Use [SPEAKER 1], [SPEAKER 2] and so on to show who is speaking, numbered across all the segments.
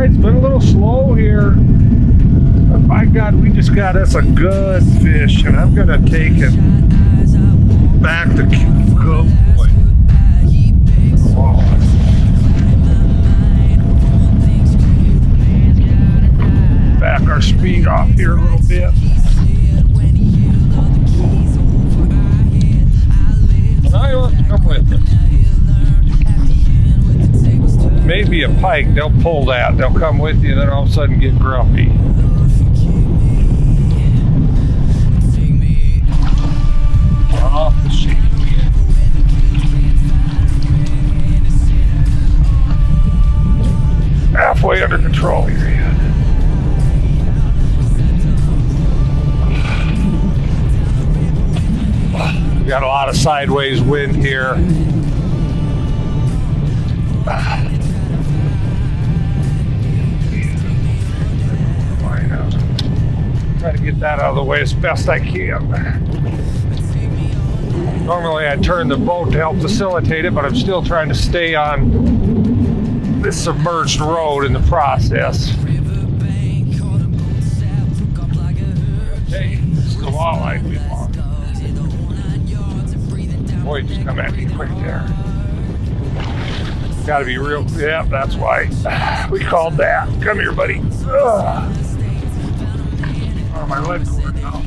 [SPEAKER 1] Alright, it's been a little slow here. But by God, we just got us a good fish, and I'm gonna take it back to go. Back our speed off here a little bit. Now you want to come with us. Maybe a pike, they'll pull that, they'll come with you, and then all of a sudden get grumpy. Off the sheet. Halfway under control here. We got a lot of sideways wind here. Try to get that out of the way as best I can. Normally I turn the boat to help facilitate it, but I'm still trying to stay on this submerged road in the process. Hey, it's the walleye we want. Boy, just come at me quick there. Gotta be real, yeah, that's why we called that. Come here, buddy. Ugh. Oh, my leg cord now.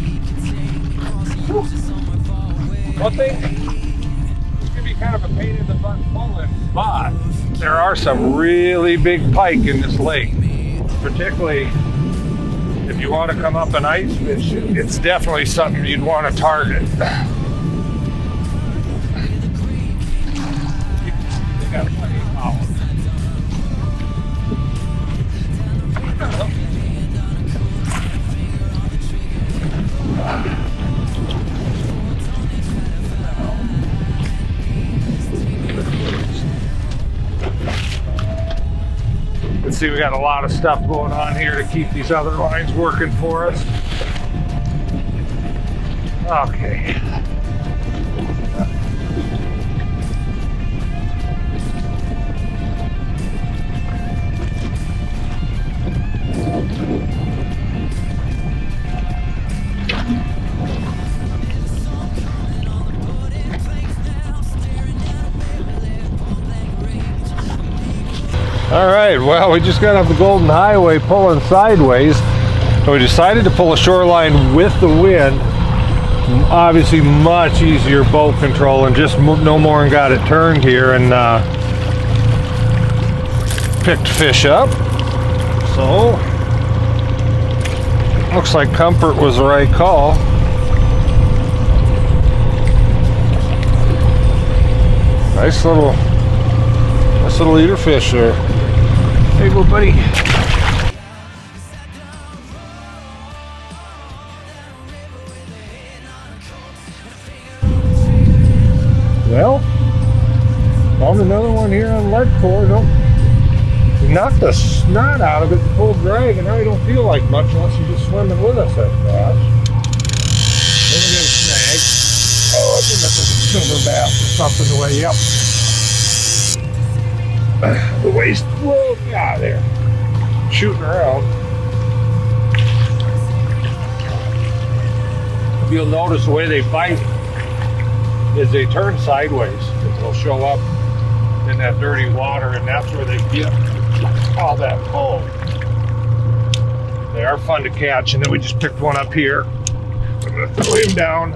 [SPEAKER 1] One thing, it's gonna be kind of a pain in the butt pulling, but there are some really big pike in this lake. Particularly if you want to come up an ice fish, it's definitely something you'd want to target. They got plenty of power. Let's see, we got a lot of stuff going on here to keep these other lines working for us. Okay. All right, well, we just got off the Golden Highway pulling sideways. So we decided to pull a shoreline with the wind. Obviously much easier boat control, and just no more and got it turned here and picked fish up. So, looks like comfort was the right call. Nice little eater fish there. There you go, buddy. Well, found another one here on lead core. We knocked the snot out of it in full drag, and now you don't feel like much unless you're just swimming with us that fast. Then we got a snag. Oh, I think that's a silver bass or something the way, yep. The waist, whoa, yeah, there. Shooting around. You'll notice the way they bite is they turn sideways. They'll show up in that dirty water, and that's where they get all that pull. They are fun to catch, and then we just picked one up here. I'm gonna throw him down.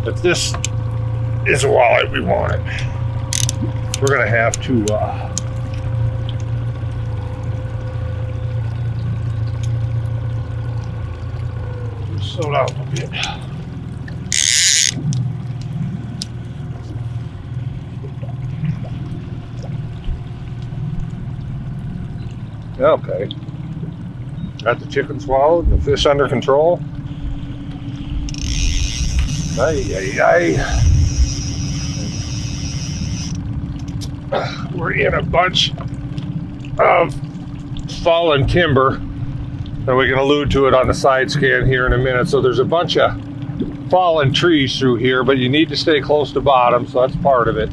[SPEAKER 1] But this is a walleye we wanted. We're gonna have to slow down a little bit. Okay. Got the chicken swallowed, the fish under control. We're in a bunch of fallen timber, and we can allude to it on the side scan here in a minute. So there's a bunch of fallen trees through here, but you need to stay close to bottom, so that's part of it.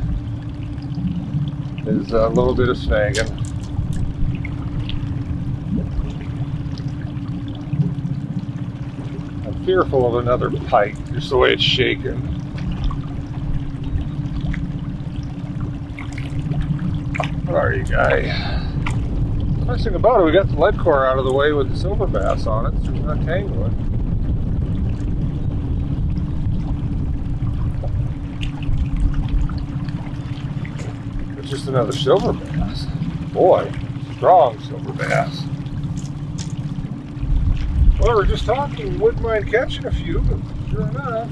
[SPEAKER 1] There's a little bit of snagging. fearful of another pike, just the way it's shaking. What are you, guy? Nice thing about it, we got the lead core out of the way with the silver bass on it, so we're not tangling. It's just another silver bass. Boy, strong silver bass. Well, we're just talking, wouldn't mind catching a few, but sure enough.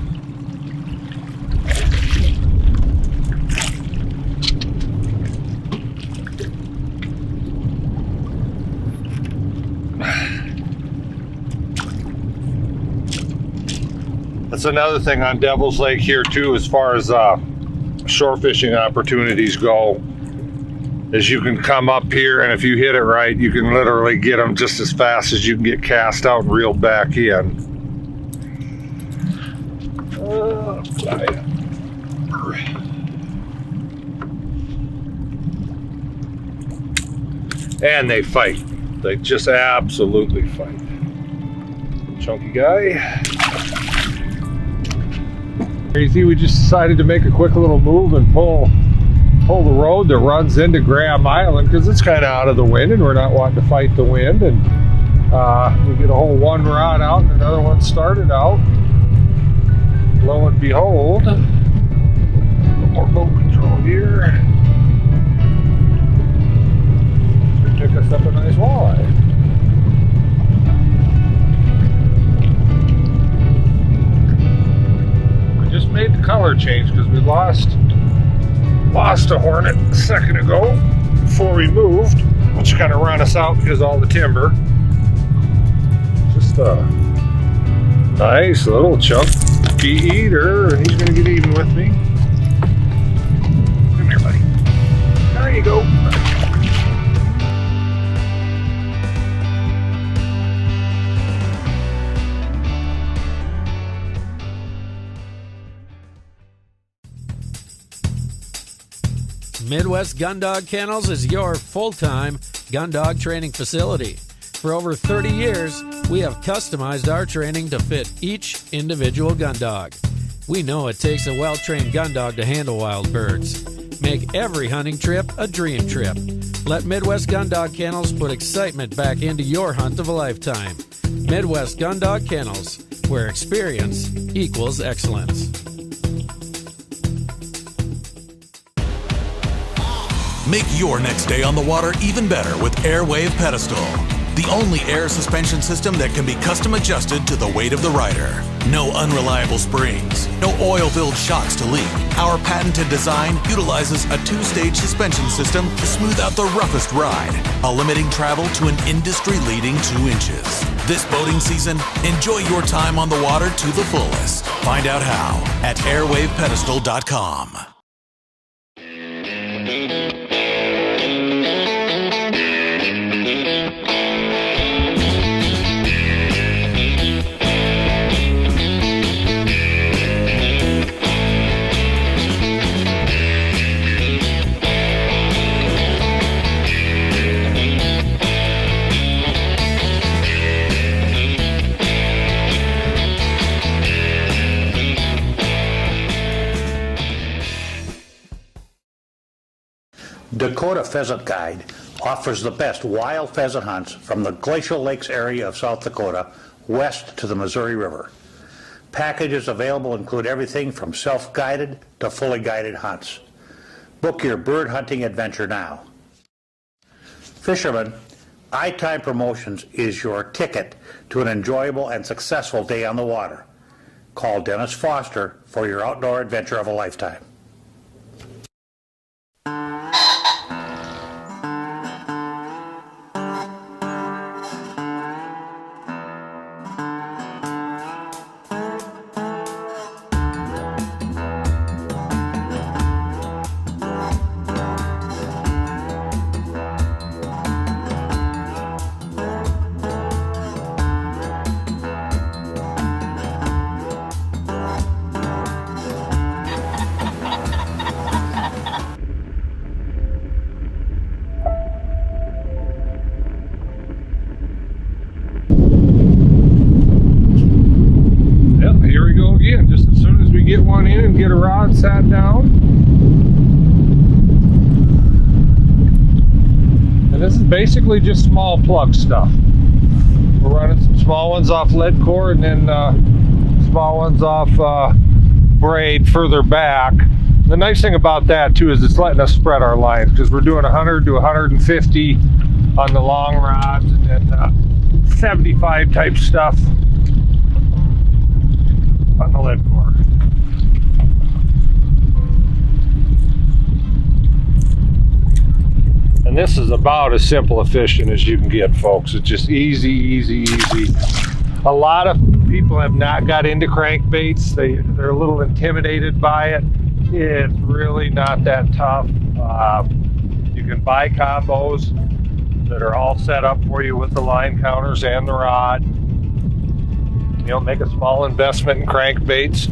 [SPEAKER 1] That's another thing on Devil's Lake here too, as far as shore fishing opportunities go, is you can come up here, and if you hit it right, you can literally get them just as fast as you can get cast out and reeled back in. And they fight. They just absolutely fight. Chunky guy. Crazy, we just decided to make a quick little move and pull the road that runs into Graham Island, because it's kind of out of the wind and we're not wanting to fight the wind, and we get a whole one rod out and another one started out. Lo and behold, a little more boat control here. Should pick us up a nice walleye. We just made the color change because we lost a hornet a second ago before we moved, which kind of ran us out because of all the timber. Just a nice little chunky eater, and he's going to get even with me. Come here, buddy. There you go.
[SPEAKER 2] Midwest Gun Dog Kennels is your full-time gun dog training facility. For over 30 years, we have customized our training to fit each individual gun dog. We know it takes a well-trained gun dog to handle wild birds. Make every hunting trip a dream trip. Let Midwest Gun Dog Kennels put excitement back into your hunt of a lifetime. Midwest Gun Dog Kennels, where experience equals excellence.
[SPEAKER 3] Make your next day on the water even better with Airwave Pedestal, the only air suspension system that can be custom adjusted to the weight of the rider. No unreliable springs, no oil-filled shocks to leak. Our patented design utilizes a two-stage suspension system to smooth out the roughest ride, while limiting travel to an industry-leading 2 inches. This boating season, enjoy your time on the water to the fullest. Find out how at airwavepedestal.com.
[SPEAKER 4] Dakota Pheasant Guide offers the best wild pheasant hunts from the Glacial Lakes area of South Dakota west to the Missouri River. Packages available include everything from self-guided to fully guided hunts. Book your bird hunting adventure now. Fishermen, iTime Promotions is your ticket to an enjoyable and successful day on the water. Call Dennis Foster for your outdoor adventure of a lifetime.
[SPEAKER 1] your rod sat down. And this is basically just small plug stuff. We're running some small ones off lead core and then small ones off braid further back. The nice thing about that too is it's letting us spread our lines, because we're doing 100 to 150 on the long rods, and then 75 type stuff on the lead core. And this is about as simple efficient as you can get, folks. It's just easy, easy, easy. A lot of people have not got into crankbaits. They're a little intimidated by it. It's really not that tough. You can buy combos that are all set up for you with the line counters and the rod. You know, make a small investment in crankbaits,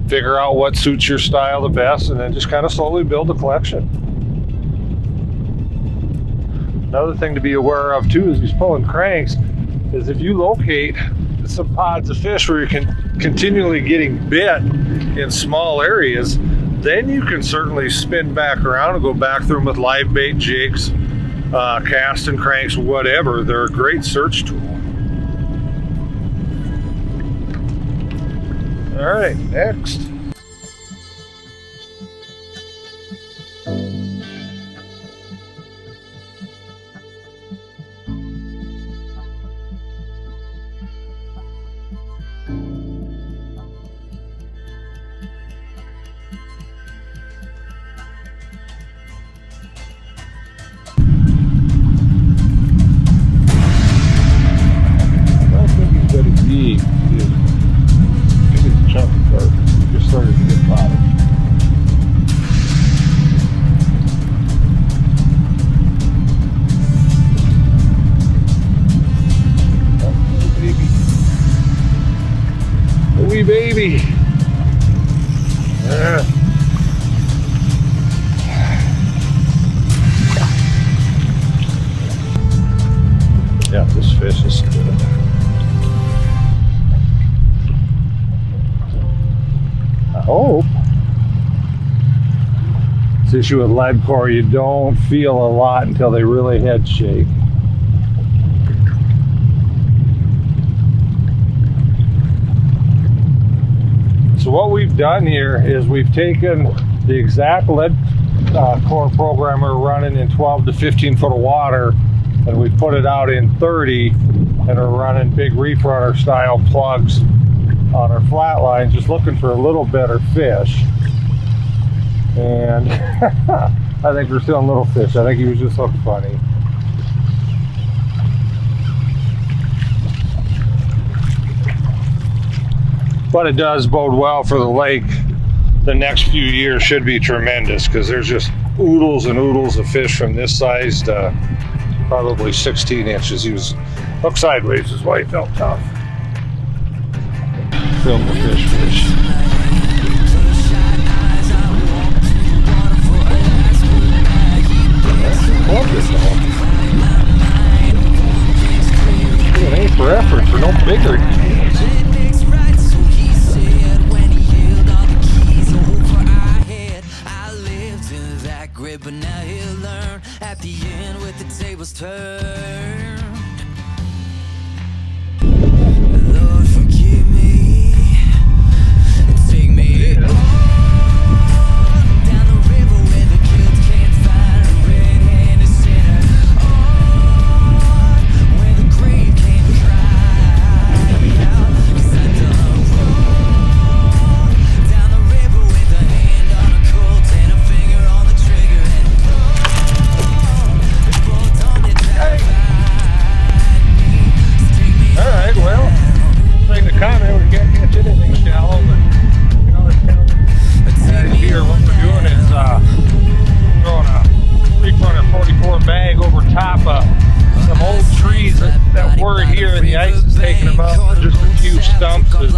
[SPEAKER 1] figure out what suits your style the best, and then just kind of slowly build a collection. Another thing to be aware of too, as you're pulling cranks, is if you locate some pods of fish where you're continually getting bit in small areas, then you can certainly spin back around and go back through them with live bait jigs, casting cranks, whatever. They're a great search tool. All right, next. Baby. Yeah, this fish is good. I hope. This issue with lead core, you don't feel a lot until they really head shake. So what we've done here is we've taken the exact lead core program we're running in 12 to 15 foot of water, and we put it out in 30, and we're running big reef runner style plugs on our flat lines, just looking for a little better fish. And I think we're seeing little fish. I think he was just looking funny. But it does bode well for the lake. The next few years should be tremendous, because there's just oodles and oodles of fish from this size to probably 16 inches. He was hooked sideways is why he felt tough. Film the fish. It ain't for effort for no bigger.
[SPEAKER 5] But now he'll learn at the end with the tables turned. Lord, forgive me. Take me on down the river where the guilt can't find a red-handed sinner. On where the grave can't cry out. 'Cause I done wrong. Down the river with a hand on a colt and a finger on the trigger.
[SPEAKER 1] Alright, well, thing to comment, we can't catch anything shallow, but you know, here what we're doing is throwing a reef runner 44 bag over top of some old trees that were here, and the ice is taking them up. Just a few stumps as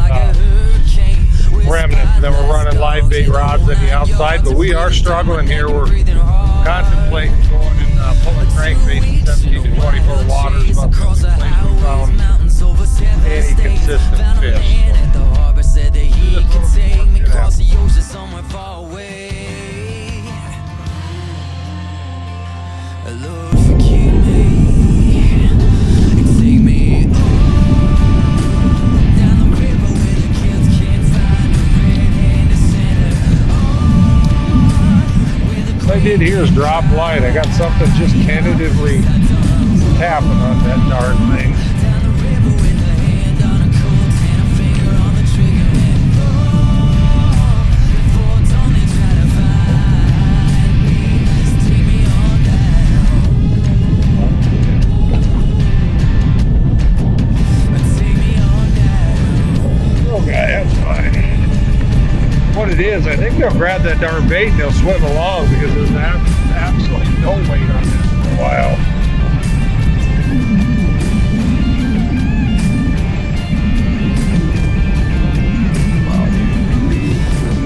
[SPEAKER 1] remnants. Then we're running live bait rods on the outside, but we are struggling here. We're contemplating going and pulling crankbaits in 17 to 20 foot waters, about the only place we found any consistent fish. So,
[SPEAKER 5] Lord, forgive me and take me down the river where the kids can't find a red-handed sinner.
[SPEAKER 1] All I did here is drop light. I got something just tentatively tapping on that darn thing.
[SPEAKER 5] Down the river with a hand on a cold tan, a finger on the trigger and roll. Before dawn they try to find me, so take me on down. Take me on down.
[SPEAKER 1] Okay, that's fine. What it is, I think they'll grab that darn bait and they'll swim along because there's absolutely no weight on this for a while.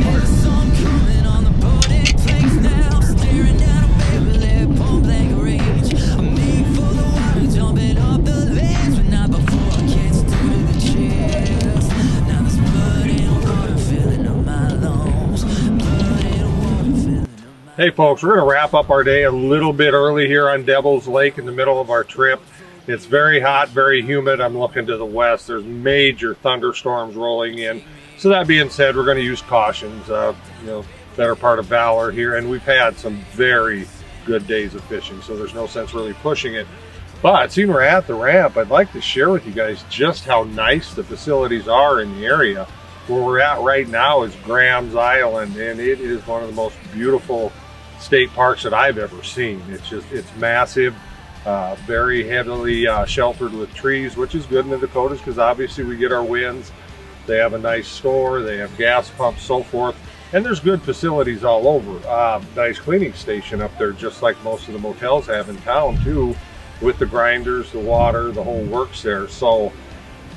[SPEAKER 5] There's a song coming on the boat, it plays now. Staring down a barrel at point blank range. I'm made for the water, jumping off the ledge, but not before I catch through to the chest. Now there's blood and water filling up my lungs. Blood and water filling up my
[SPEAKER 1] Hey folks, we're going to wrap up our day a little bit early here on Devil's Lake in the middle of our trip. It's very hot, very humid. I'm looking to the west. There's major thunderstorms rolling in. So that being said, we're going to use cautions, better part of valor here. And we've had some very good days of fishing, so there's no sense really pushing it. But seeing we're at the ramp, I'd like to share with you guys just how nice the facilities are in the area. Where we're at right now is Graham's Island, and it is one of the most beautiful state parks that I've ever seen. It's massive, very heavily sheltered with trees, which is good in the Dakotas because obviously we get our winds. They have a nice store, they have gas pumps, so forth, and there's good facilities all over. Nice cleaning station up there, just like most of the motels have in town too, with the grinders, the water, the whole works there. So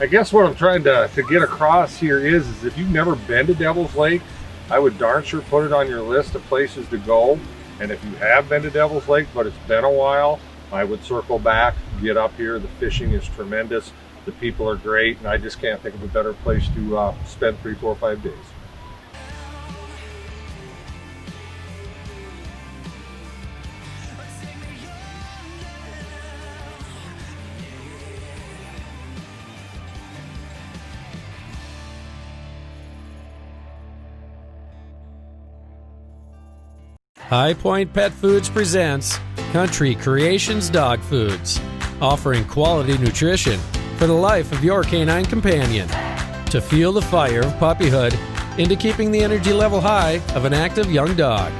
[SPEAKER 1] I guess what I'm trying to get across here is if you've never been to Devil's Lake, I would darn sure put it on your list of places to go. And if you have been to Devil's Lake, but it's been a while, I would circle back, get up here. The fishing is tremendous. The people are great, and I just can't think of a better place to spend 3, 4, 5 days.
[SPEAKER 2] High Point Pet Foods presents Country Creations Dog Foods, offering quality nutrition for the life of your canine companion. To fuel the fire of puppyhood into keeping the energy level high of an active young dog,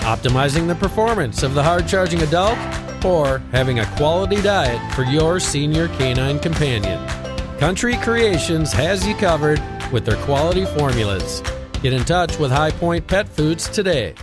[SPEAKER 2] optimizing the performance of the hard-charging adult, or having a quality diet for your senior canine companion. Country Creations has you covered with their quality formulas. Get in touch with High Point Pet Foods today.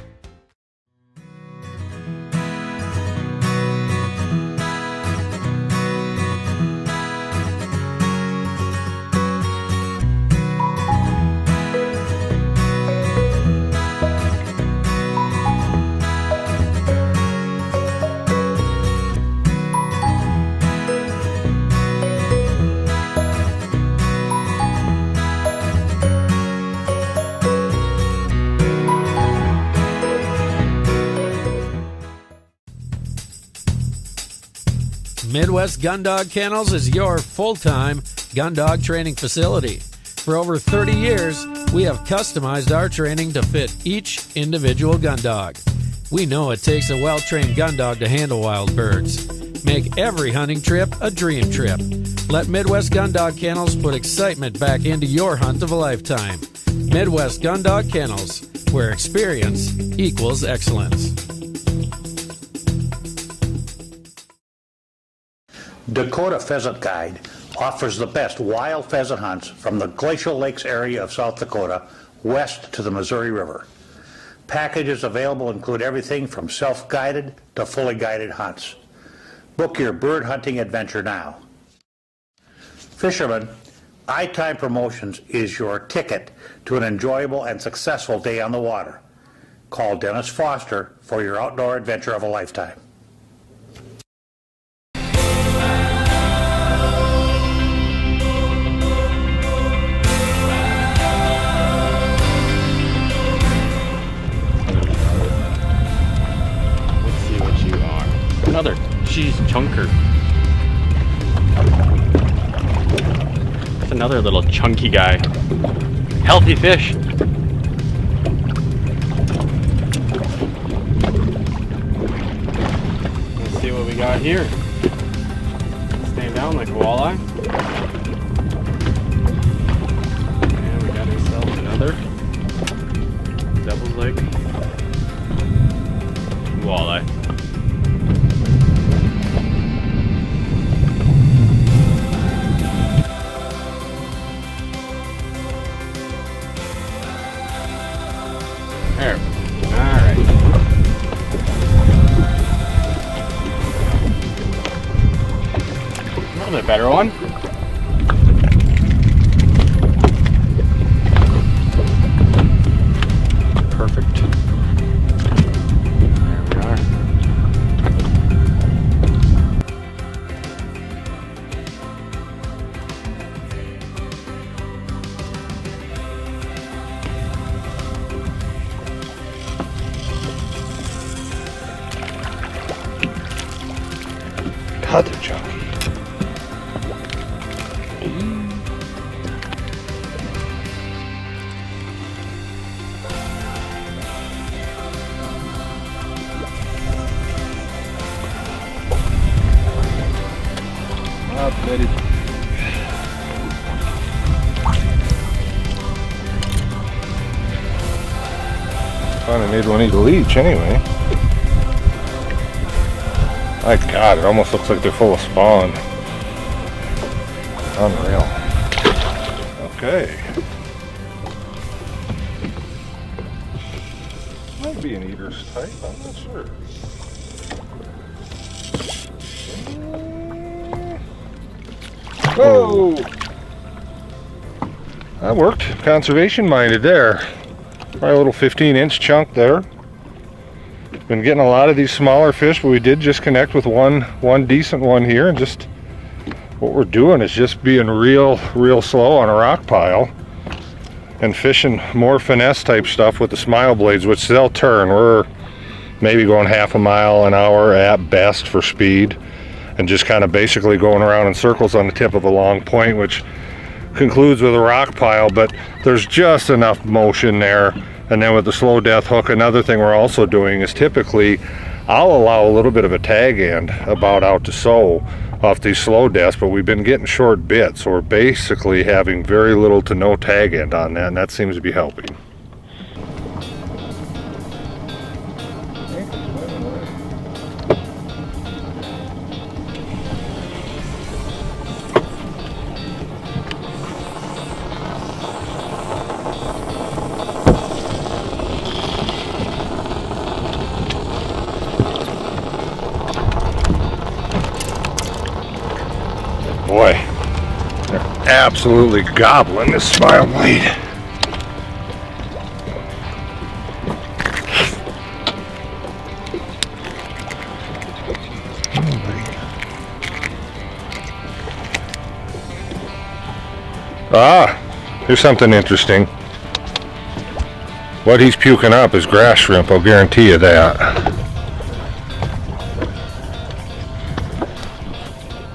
[SPEAKER 2] Midwest Gun Dog Kennels is your full-time gun dog training facility. For over 30 years, we have customized our training to fit each individual gun dog. We know it takes a well-trained gun dog to handle wild birds. Make every hunting trip a dream trip. Let Midwest Gun Dog Kennels put excitement back into your hunt of a lifetime. Midwest Gun Dog Kennels, where experience equals excellence.
[SPEAKER 4] Dakota Pheasant Guide offers the best wild pheasant hunts from the Glacial Lakes area of South Dakota west to the Missouri River. Packages available include everything from self-guided to fully guided hunts. Book your bird hunting adventure now. Fishermen, iTime Promotions is your ticket to an enjoyable and successful day on the water. Call Dennis Foster for your outdoor adventure of a lifetime.
[SPEAKER 6] another cheese chunker. That's another little chunky guy. Healthy fish. Let's see what we got here. Staying down like a walleye. And we got ourselves another devil's leg walleye. There. Alright. Another better one. Perfect. There we are.
[SPEAKER 1] Another chunky. Up, Betty.
[SPEAKER 7] Finally made one eat a leech anyway. My God, it almost looks like they're full of spawn. Unreal. Okay. Might be an eater's type, I'm not sure. Whoa! That worked. Conservation minded there. Probably a little 15-inch chunk there. Been getting a lot of these smaller fish, but we did just connect with one decent one here, and just what we're doing is just being real slow on a rock pile and fishing more finesse type stuff with the smile blades, which they'll turn. We're maybe going half a mile an hour at best for speed, and just kind of basically going around in circles on the tip of a long point, which concludes with a rock pile, but there's just enough motion there. And then with the slow death hook, another thing we're also doing is typically I'll allow a little bit of a tag end about out to sow off these slow deaths, but we've been getting short bits, so we're basically having very little to no tag end on that, and that seems to be helping. Boy, they're absolutely gobbling this smile blade. Ah, here's something interesting. What he's puking up is grass shrimp, I'll guarantee you that.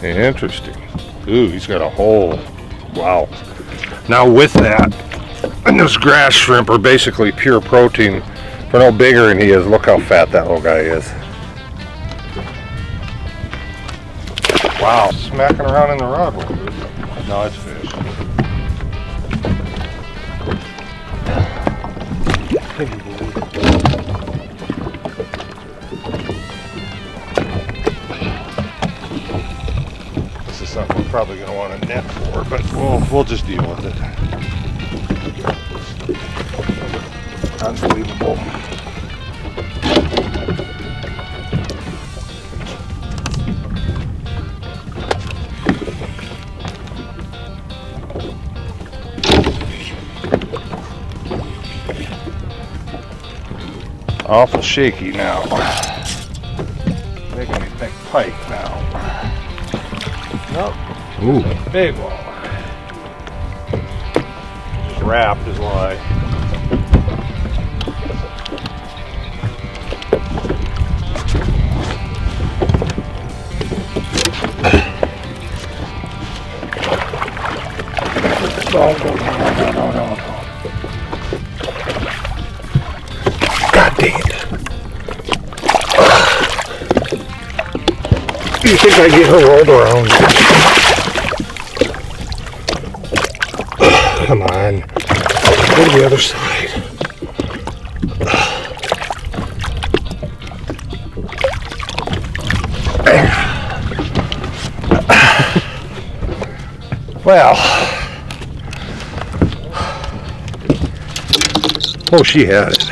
[SPEAKER 7] Interesting. Ooh, he's got a hole. Wow. Now with that, and those grass shrimp are basically pure protein. For no bigger than he is, look how fat that little guy is. Wow. Smacking around in the rod. No, it's fish. This is something we're probably going to want a net for, but we'll just deal with it. Unbelievable. Awful shaky now. Making me think pike now. Nope. Ooh. Big one. Just wrapped is why. No. God dang it. You think I get her rolled around? Come on. Go to the other side. Well. Oh, she had it.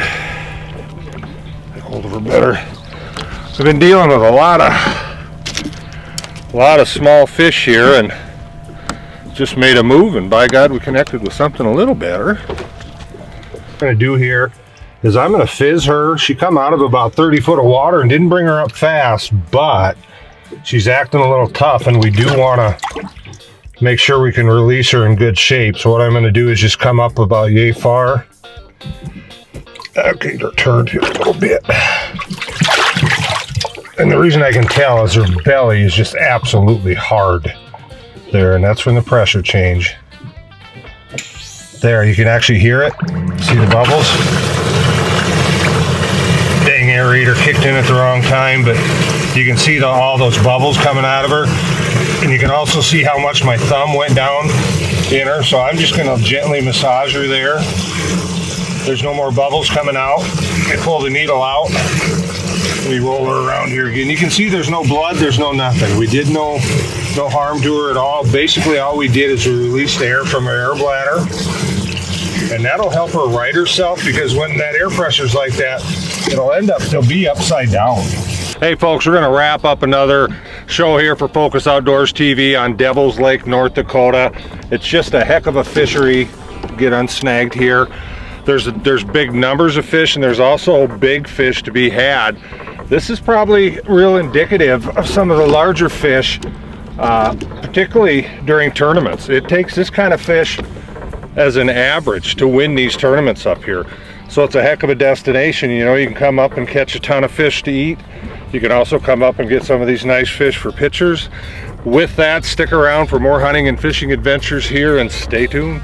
[SPEAKER 7] Get hold of her better. I've been dealing with a lot of small fish here, and just made a move, and by God, we connected with something a little better. What I'm gonna do here is I'm gonna fizz her. She come out of about 30 foot of water and didn't bring her up fast, but she's acting a little tough, and we do wanna make sure we can release her in good shape. So what I'm gonna do is just come up about yay far. Okay, her turned here a little bit. And the reason I can tell is her belly is just absolutely hard there, and that's when the pressure change. There, you can actually hear it. See the bubbles? Dang, aerator kicked in at the wrong time, but you can see all those bubbles coming out of her. And you can also see how much my thumb went down in her. So I'm just gonna gently massage her there. There's no more bubbles coming out. I pull the needle out. We roll her around here again. You can see there's no blood, there's no nothing. We did no harm to her at all. Basically, all we did is we released air from her air bladder. And that'll help her right herself, because when that air pressure's like that, it'll be upside down. Hey folks, we're gonna wrap up another show here for Focus Outdoors TV on Devil's Lake, North Dakota. It's just a heck of a fishery. Get unsnagged here. There's big numbers of fish, and there's also big fish to be had. This is probably real indicative of some of the larger fish, particularly during tournaments. It takes this kind of fish as an average to win these tournaments up here. So it's a heck of a destination. You know, you can come up and catch a ton of fish to eat. You can also come up and get some of these nice fish for pictures. With that, stick around for more hunting and fishing adventures here, and stay tuned.